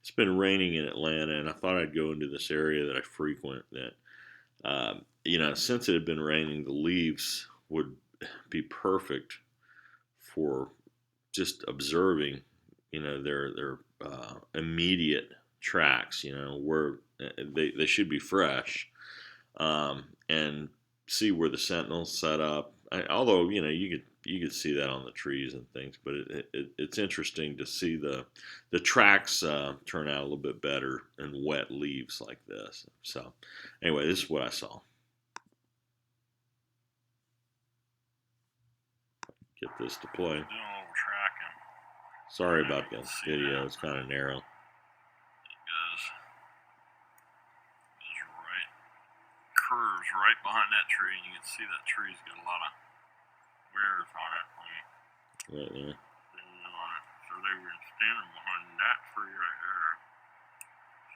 It's been raining in Atlanta, and I thought I'd go into this area that I frequent. That since it had been raining, the leaves would be perfect for just observing. Their immediate tracks. Where they should be fresh, and see where the Sentinels set up. Although you could see that on the trees and things, but it's interesting to see the tracks turn out a little bit better in wet leaves like this. So anyway, this is what I saw. Get this to play. Doing a little tracking. Sorry about the video; it's kind of narrow. It goes right, curves right behind that tree, and you can see that tree's got a lot of wears on it. Right there. So they were standing behind that tree right there.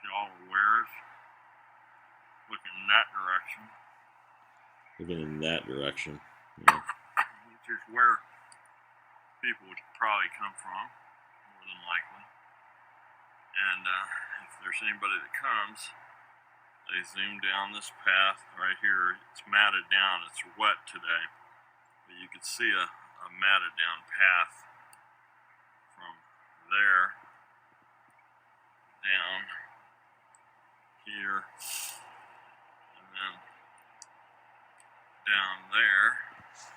See all the wears? Looking in that direction. Looking in that direction. Yeah. Which is where people would probably come from, more than likely. And if there's anybody that comes, they zoom down this path right here. It's matted down. It's wet today. But you could see a matted down path from there down here and then down there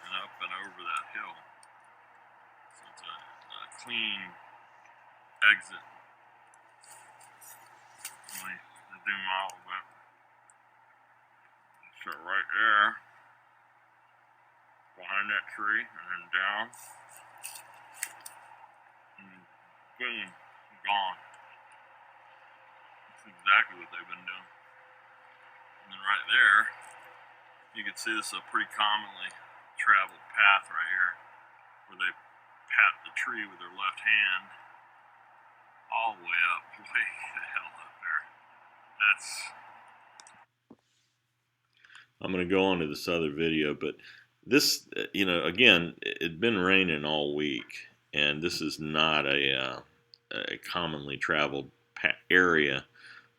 and up and over that hill. So it's a clean exit. Let me zoom out a bit. So right there, behind that tree, and then down, and boom, gone. That's exactly what they've been doing. And then right there, you can see this is a pretty commonly traveled path right here, where they pat the tree with their left hand all the way up, way the hell up there. I'm going to go on to this other video, but this, again, it'd been raining all week, and this is not a commonly traveled area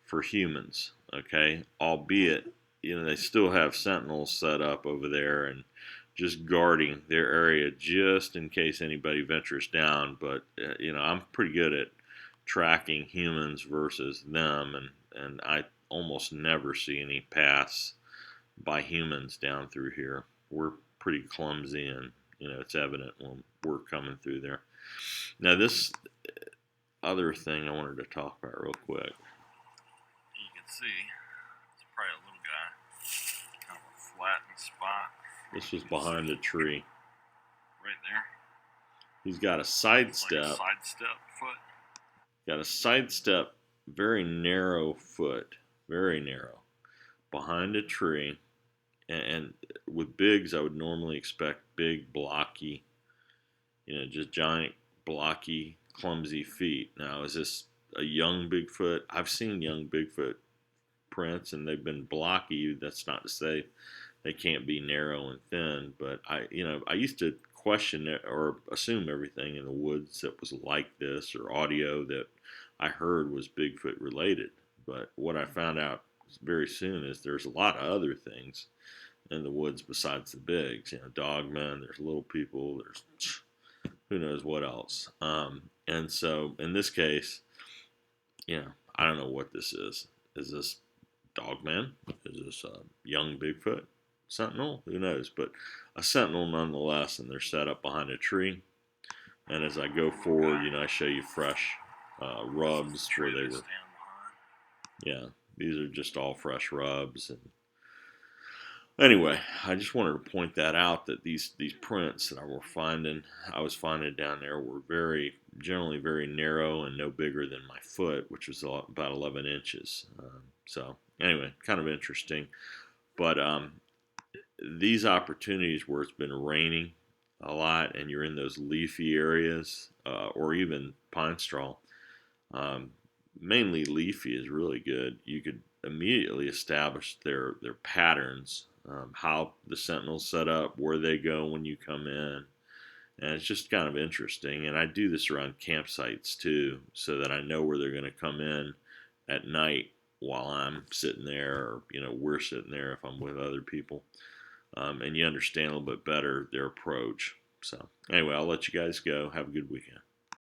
for humans, okay? Albeit, they still have sentinels set up over there and just guarding their area just in case anybody ventures down. But, I'm pretty good at tracking humans versus them, and I almost never see any paths by humans down through here. We're pretty clumsy, and it's evident when we're coming through there. Now, this other thing I wanted to talk about real quick. You can see it's probably a little guy, kind of a flattened spot. This was behind a tree. Right there. He's got a sidestep. Like a sidestep foot. Got a sidestep, very narrow foot, very narrow, behind a tree. And with bigs, I would normally expect big, blocky, just giant, blocky, clumsy feet. Now, is this a young Bigfoot? I've seen young Bigfoot prints, and they've been blocky. That's not to say they can't be narrow and thin, but I used to question it or assume everything in the woods that was like this, or audio that I heard was Bigfoot related. But what I found out very soon is there's a lot of other things in the woods besides the bigs. Dogmen, there's little people, there's who knows what else. And so in this case, I don't know what this is. Is this dogman? Is this a young Bigfoot sentinel? Who knows? But a sentinel nonetheless, and they're set up behind a tree. And as I go forward, I show you fresh rubs where they were. Yeah, these are just all fresh rubs. And anyway, I just wanted to point that out, that these prints that I was finding down there were generally very narrow and no bigger than my foot, which was about 11 inches. So anyway, kind of interesting. But these opportunities where it's been raining a lot and you're in those leafy areas, or even pine straw, mainly leafy is really good. You could immediately establish their patterns, how the sentinels set up, where they go when you come in, And it's just kind of interesting. And I do this around campsites too, so that I know where they're going to come in at night while I'm sitting there, or we're sitting there if I'm with other people, and you understand a little bit better their approach. So anyway, I'll let you guys go. Have a good weekend.